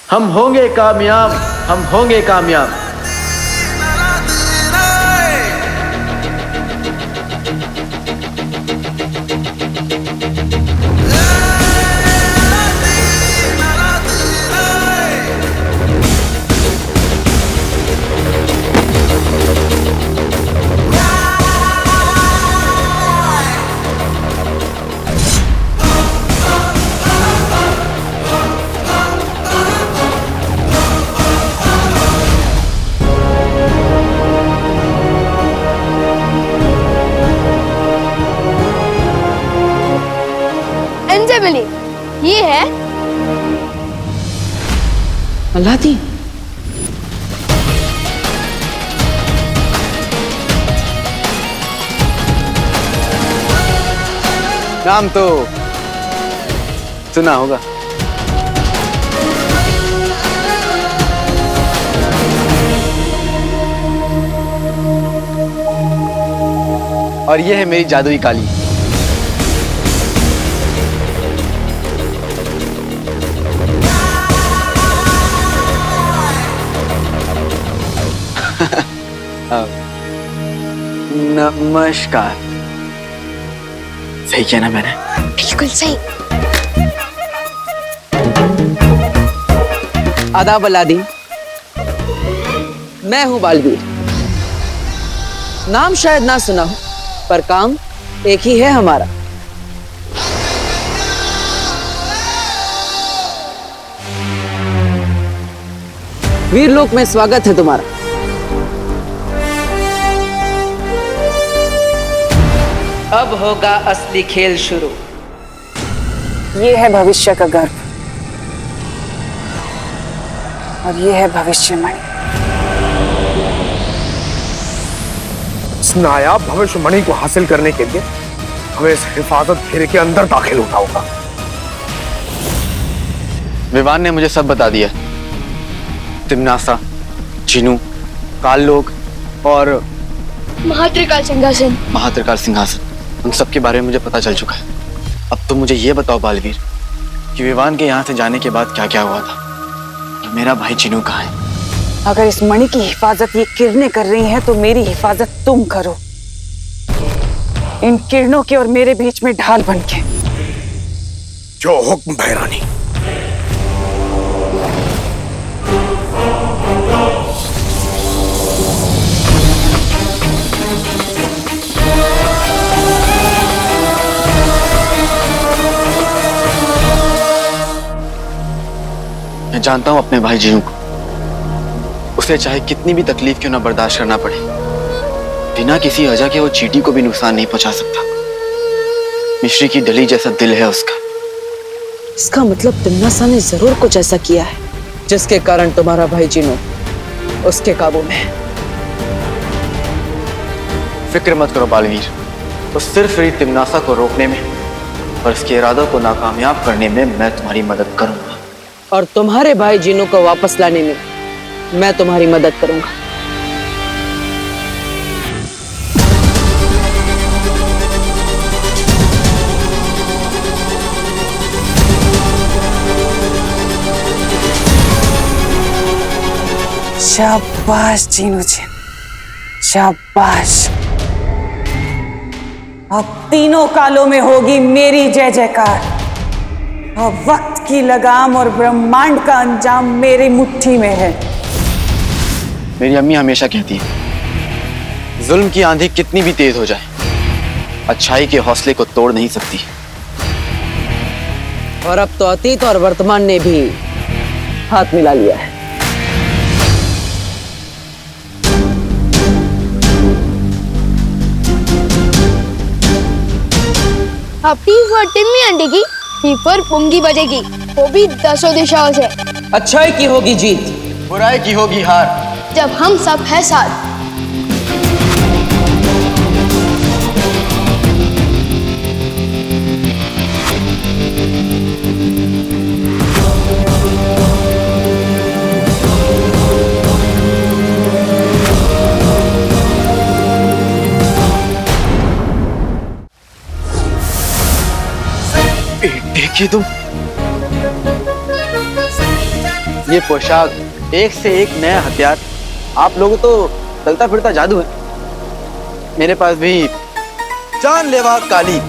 हम होंगे कामयाब, हम होंगे कामयाब। अंजलि, ये है अलादीन। नाम तो सुना होगा। और ये है मेरी जादुई काली। नमस्कार। सही किया ना मैंने? बिल्कुल सही। आदाब अलादीन, मैं हूं बालवीर। नाम शायद ना सुना हो, पर काम एक ही है हमारा। वीरलोक में स्वागत है तुम्हारा। अब होगा असली खेल शुरू। ये है भविष्य का गर्भ और ये है भविष्यवाणी। इस नायाब भविष्यवाणी को हासिल करने के लिए हमें इस हिफाजत घेरे के अंदर दाखिल होना होगा। विवान ने मुझे सब बता दिया। तिम्नासा, जिनू, काललोक और महात्रिकाल सिंहासन। महात्रिकाल सिंहासन, उन सब के बारे में मुझे पता चल चुका है। अब तुम मुझे ये बताओ बालवीर कि विवान के यहाँ से जाने के बाद क्या क्या हुआ था और मेरा भाई जिनू कहाँ है? अगर इस मणि की हिफाजत ये किरणें कर रही हैं तो मेरी हिफाजत तुम करो, इन किरणों के और मेरे बीच में ढाल बनके। जो हुक्म भैरानी। मैं जानता हूं अपने भाई जिनू को, उसे चाहे कितनी भी तकलीफ क्यों ना बर्दाश्त करना पड़े, बिना किसी वजह के वो चींटी को भी नुकसान नहीं पहुंचा सकता। मिश्री की डली जैसा दिल है उसका। इसका मतलब तिम्नासा ने जरूर कुछ ऐसा किया है जिसके कारण तुम्हारा भाई जिनू उसके काबू में है। फिक्र मत करो बालवीर, तो सिर्फ मेरी तिम्नासा को रोकने में और इसके इरादों को नाकामयाब करने में मैं तुम्हारी मदद करूंगा। और तुम्हारे भाई जिनू को वापस लाने में मैं तुम्हारी मदद करूंगा। शाबाश जिनू जी, शाबाश। अब तीनों कालों में होगी मेरी जय जयकार। अब वक्त की लगाम और ब्रह्मांड का अंजाम मेरी मुट्ठी में है। मेरी अम्मी हमेशा कहती है, जुल्म की आंधी कितनी भी तेज हो जाए, अच्छाई के हौसले को तोड़ नहीं सकती। और अब तो अतीत और वर्तमान ने भी हाथ मिला लिया है। अपनी पर टिम्मी आंटी की, ही पर पुंगी बजेगी, वो भी 10 दिशाओं से। अच्छाई की होगी जीत, बुराई की होगी हार, जब हम सब है साथ। देखिए तुम, ये पोशाक, एक से एक नया हथियार। आप लोगों तो चलता फिरता जादू है। मेरे पास भी जानलेवा काली।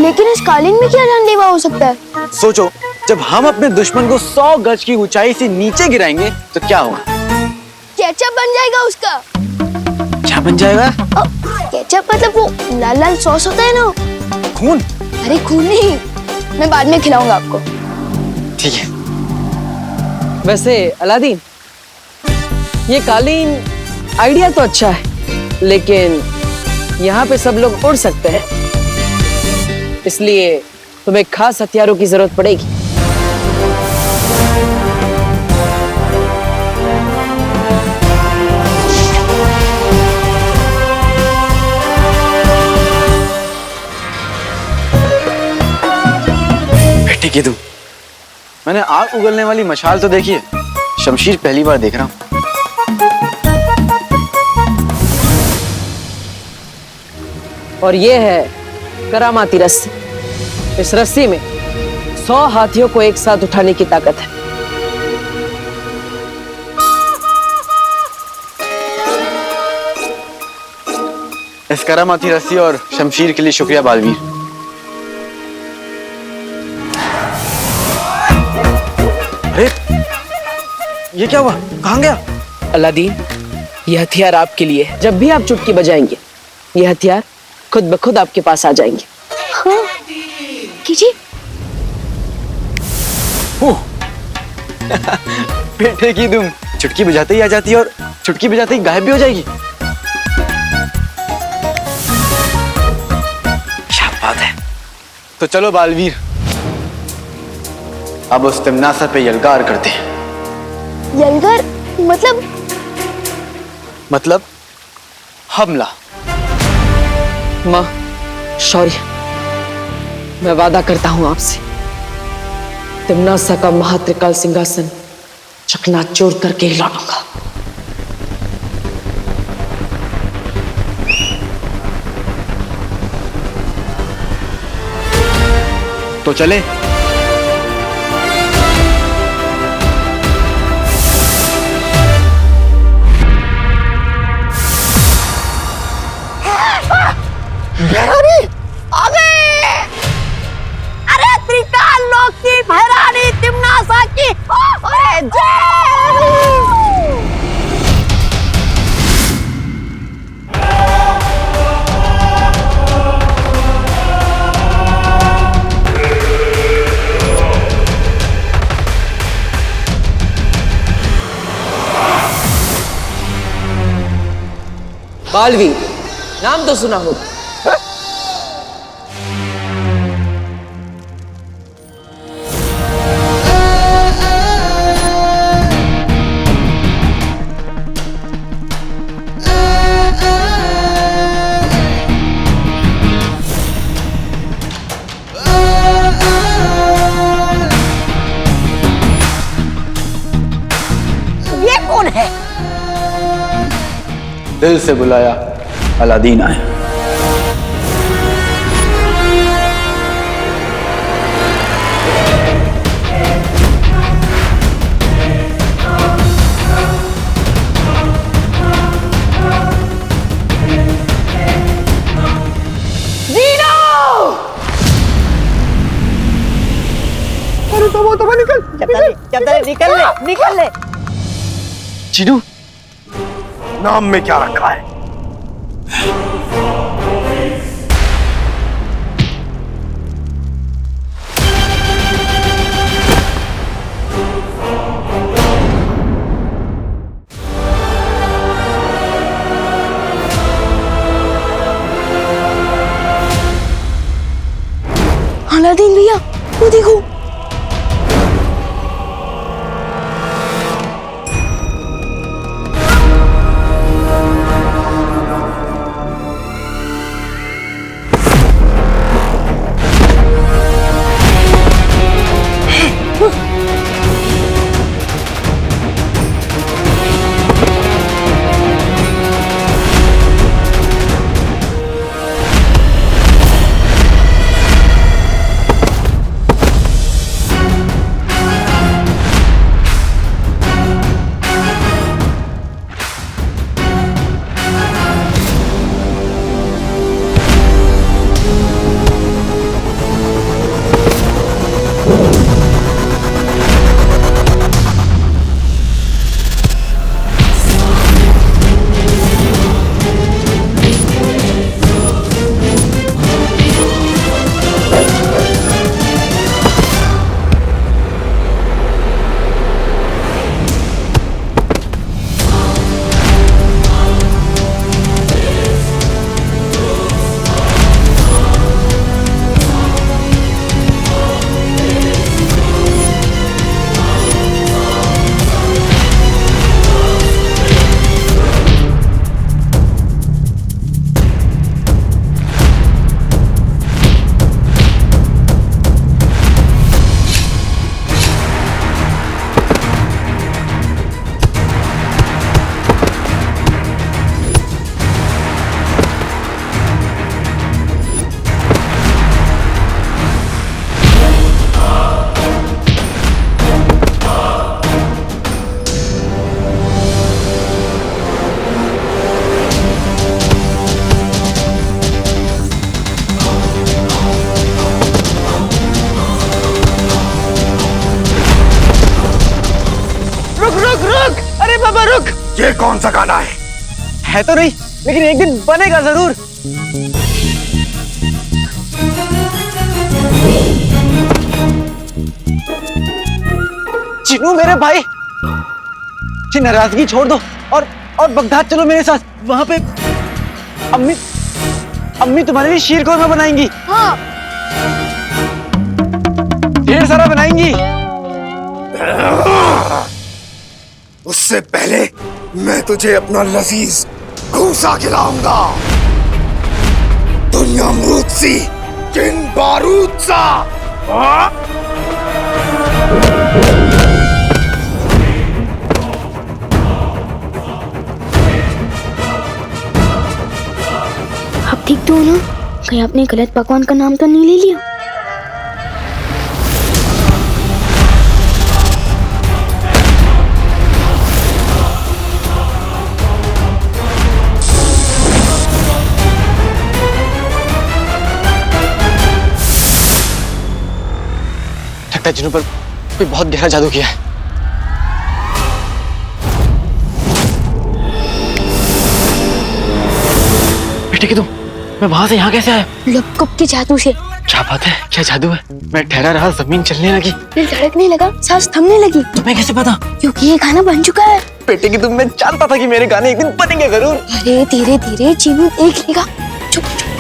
लेकिन इस कालीन में क्या जानलेवा हो सकता है? सोचो, जब हम अपने दुश्मन को 100 गज की ऊंचाई से नीचे गिराएंगे तो क्या होगा? केचप बन जाएगा उसका। क्या बन जाएगा? केचप मतलब वो लाल लाल सॉस होता है ना। खून? अरे खून नहीं, मैं बाद में खिलाऊंगा आपको। ठीक है। वैसे अलादीन, ये कालीन आइडिया तो अच्छा है, लेकिन यहाँ पे सब लोग उड़ सकते हैं, इसलिए तुम्हें खास हथियारों की जरूरत पड़ेगी। बेटी की तुम, मैंने आग उगलने वाली मशाल तो देखी है, शमशीर पहली बार देख रहा हूं। और ये है करामाती रस्सी। इस रस्सी में 100 हाथियों को एक साथ उठाने की ताकत है। इस करामाती रस्सी और शमशीर के लिए शुक्रिया बालवीर। अरे ये क्या हुआ? कहां गया? अलादीन, ये हथियार आपके लिए है। जब भी आप चुटकी बजाएंगे, ये हथियार खुद ब खुद आपके पास आ जाएंगे। हाँ, कीजिए। बेटे की तुम, चुटकी बजाते ही आ जाती है और चुटकी बजाते ही गायब भी हो जाएगी। क्या बात है। तो चलो बालवीर, अब उस तिमनासा पे यलगार करते हैं। यलगार मतलब हमला। माँ, शौर्य, मैं वादा करता हूं आपसे, तिमनासा का महात्रिकाल सिंहासन चकनाचूर करके ही लौटूंगा। तो चले। अरे त्रिकाल लोक की भैरानी तिमनासा की, अरे जय। बालवीर, नाम तो सुना होगा। ये कौन है? दिल से बुलाया, अलादीन आया। निकल ले। चिनू, नाम में क्या रखा है? अलादीन भैया, वो देखो। कौन सा गाना है? है तो नहीं, लेकिन एक दिन बनेगा जरूर। चिनू मेरे भाई, ये नाराजगी छोड़ दो और बगदाद चलो मेरे साथ। वहां पे अम्मी तुम्हारे लिए शीर कोरमा बनाएंगी। हाँ। ढेर सारा बनाएंगी। उससे पहले मैं तुझे अपना लजीज घूसा खिलाऊंगा। दुनिया अमरूद सी, जिन बारूद सा। हाँ? आप ठीक तो हो ना? कहीं आपने गलत पकवान का नाम तो नहीं ले लिया? लगता है जिन्हों पर कोई बहुत गहरा जादू किया है। बेटे की तुम, मैं वहां से यहाँ कैसे आया? लपकप के जादू से। क्या बात है, क्या जादू है? मैं ठहरा रहा, जमीन चलने लगी, दिल धड़कने लगा, सांस थमने लगी। तुम्हें कैसे पता? क्योंकि ये गाना बन चुका है। बेटे की तुम, मैं जानता था कि मेरे गाने एक दिन बनेंगे जरूर। अरे धीरे धीरे चीनू देख लेगा। चुप चुप।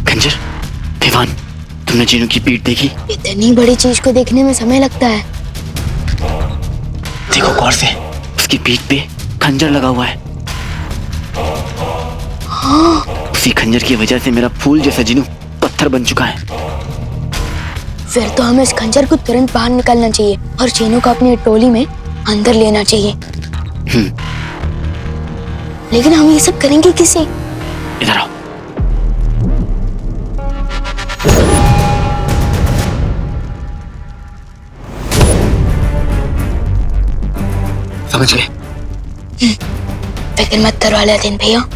खंजर, दीवान, तुमने जीनू की पीठ देखी? इतनी बड़ी चीज को देखने में समय लगता है। देखो गौर से, उसकी पीठ पे खंजर लगा हुआ है। हाँ। उसी खंजर की वजह से मेरा फूल जैसा जीनू पत्थर बन चुका है। फिर तो हमें इस खंजर को तुरंत बाहर निकालना चाहिए और चीनू को अपनी टोली में अंदर लेना चाहिए। लेकिन हम ये सब करेंगे किसे? इधर आओ। समझ गए? फिक्र मत करो अलादीन भैया।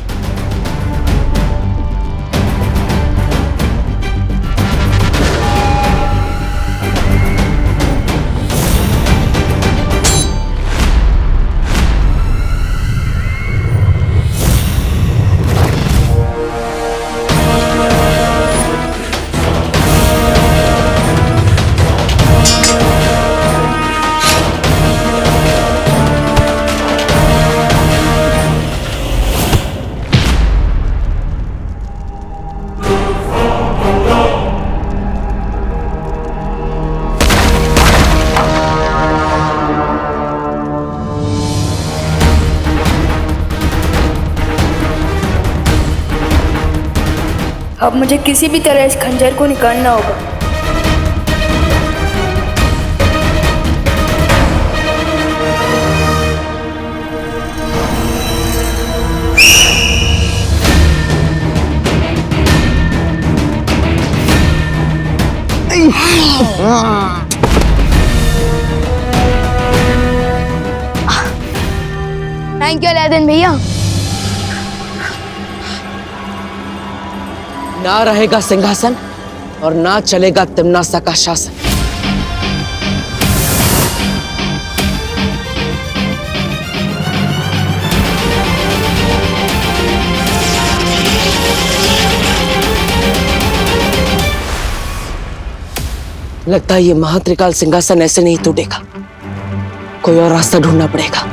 अब मुझे किसी भी तरह इस खंजर को निकालना होगा। थैंक यू अलादीन भैया। ना रहेगा सिंहासन और ना चलेगा तिम्नासा का शासन। लगता है ये महात्रिकाल सिंहासन ऐसे नहीं टूटेगा, कोई और रास्ता ढूंढना पड़ेगा।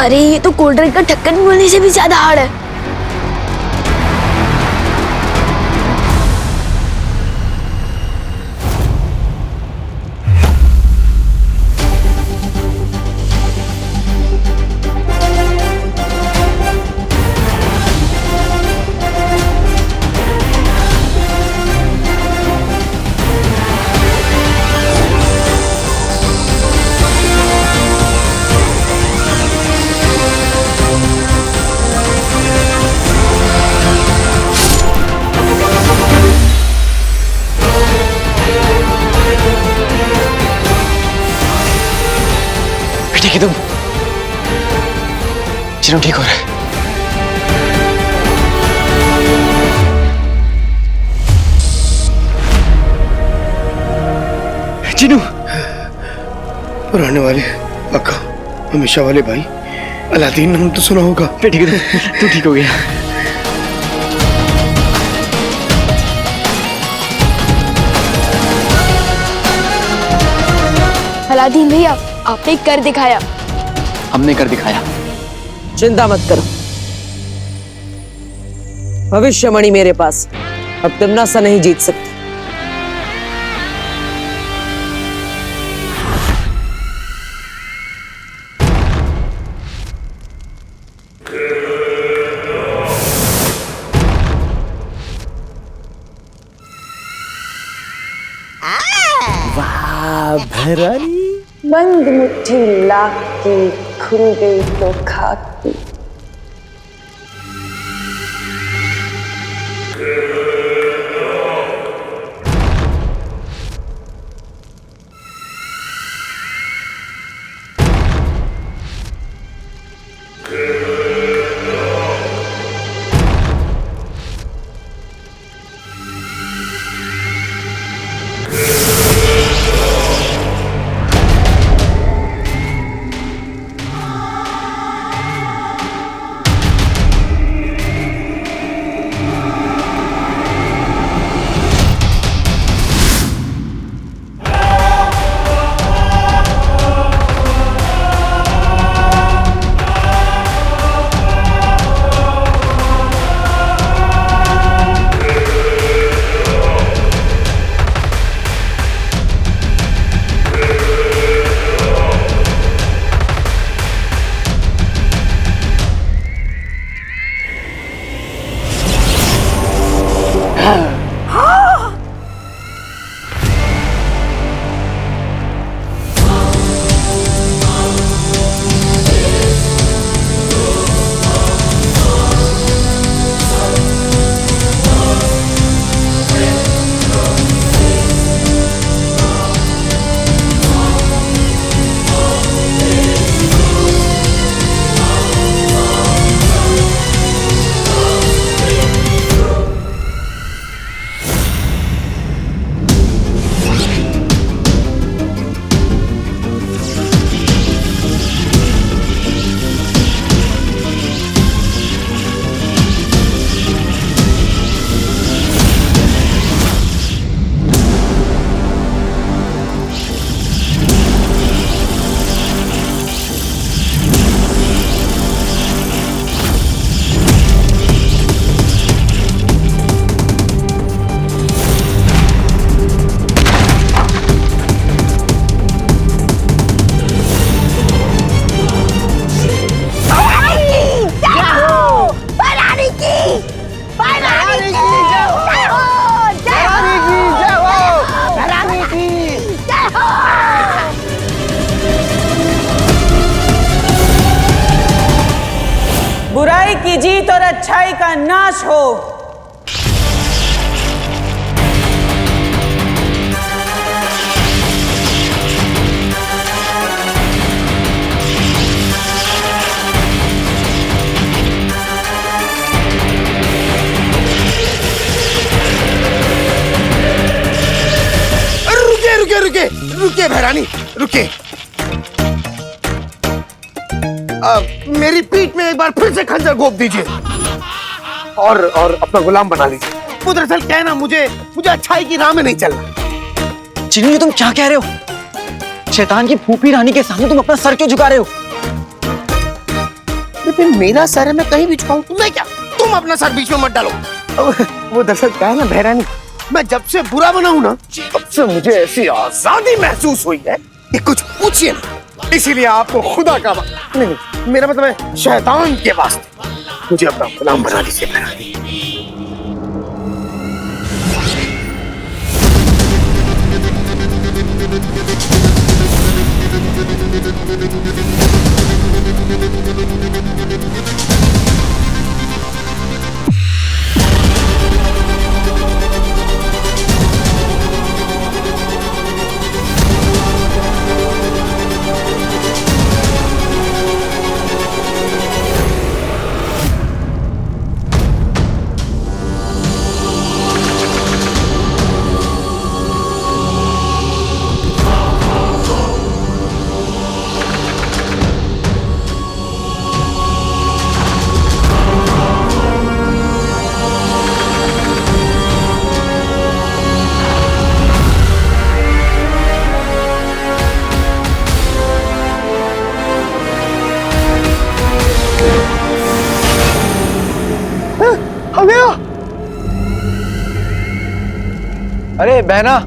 अरे ये तो कोल्ड ड्रिंक का ढक्कन बोलने से भी ज्यादा हार्ड है। ठीक है तुम, चिनू ठीक हो रहा है। चिनू, पुराने वाले अक्का, हमेशा वाले भाई, अलादीन नाम तो सुना होगा। ठीक है तू ठीक हो गया। अलादीन भैया, आपने कर दिखाया। हमने कर दिखाया। चिंता मत करो, भविष्यवाणी मेरे पास, अब तिमनासा नहीं जीत सकती। बंद मुट्ठी लाख की, खुल गई तो खाक की। बुराई की जीत और अच्छाई का नाश हो। रुके रुके भैरानी, रुके। मेरी पीठ में एक बार फिर से खंजर घोंप दीजिए और अपना गुलाम बना लीजिए। वो दरअसल क्या है ना, मुझे अच्छाई की राह में नहीं चलना। चिन्नू, तुम क्या कह रहे हो? शैतान की फूफी रानी के सामने तुम अपना सर क्यों झुका रहे हो? फिर मेरा सर है, मैं कहीं भी झुकाऊं, तुम्हें क्या? तुम अपना सर बीच में मत डालो। वो दरअसल क्या है ना बहरानी, मैं जब से बुरा बना हूं ना, तब से मुझे ऐसी आजादी महसूस हुई है कि कुछ पूछिए ना। इसीलिए आपको खुदा का नहीं, मेरा मतलब है शैतान के वास्ते मुझे अपना गुलाम बना दीजिए बहरानी। आ गया। अरे बहना,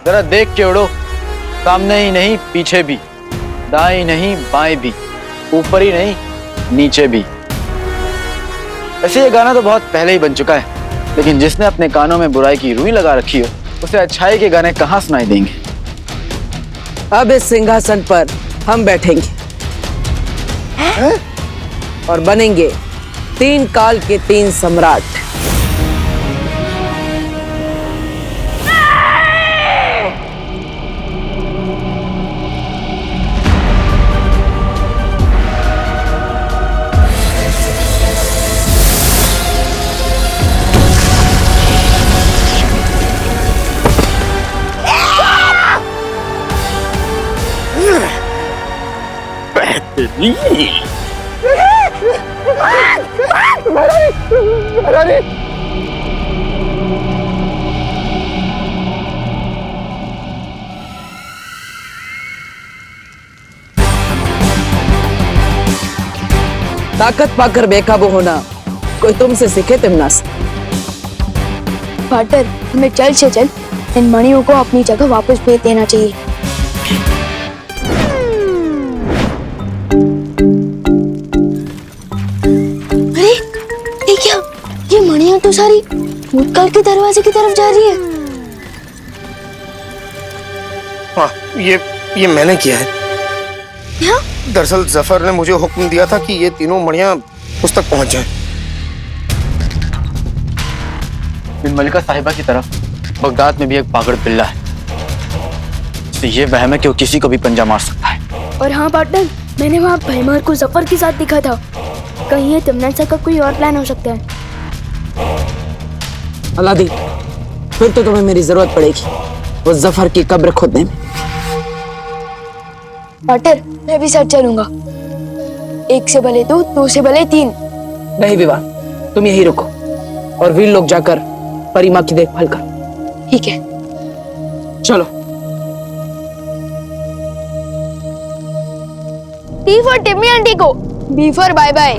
जरा देख के उड़ो, सामने ही नहीं पीछे भी, दाएं नहीं बाएं भी, ऊपर ही नहीं नीचे भी। ऐसे ये गाना तो बहुत पहले ही बन चुका है, लेकिन जिसने अपने कानों में बुराई की रुई लगा रखी हो उसे अच्छाई के गाने कहाँ सुनाई देंगे। अब इस सिंहासन पर हम बैठेंगे और बनेंगे 3 काल के 3 सम्राट। ताकत पाकर बेकाबू होना कोई तुमसे सीखे तिमनास। पार्टनर, हमें जल्द से जल्द इन मणियों को अपनी जगह वापस भेज देना चाहिए। अरे ये क्या, ये मणियां तो सारी भूतकाल के दरवाजे की तरफ जा रही है। हाँ, ये मैंने किया है। क्या? दरअसल जफर ने मुझे हुक्म दिया था कि ये तीनों मणियां उस तक पहुंच जाएं। बिन मलिका साहिबा की तरफ बगदाद में भी एक पागड़ पिल्ला है, तो ये वहम है कि वो किसी को भी पंजा मार सकता है। और हाँ पार्टनर, मैंने वहाँ भैमार को जफर के साथ देखा था। कहीं ये तिमनासा का कोई और प्लान हो सकता है। अलादीन, फिर तो तुम्हें मेरी जरूरत पड़ेगी वो जफर की कब्र खोदने में। पार्टनर, मैं भी साथ चलूंगा। 1 से भले 2, 2 से भले 3। नहीं विवाह, तुम यही रुको और वीर लोग जाकर परिमा की देखभाल करो। ठीक है, चलो। टी फॉर टिम्मी आंटी को, बी फॉर बाय बाय।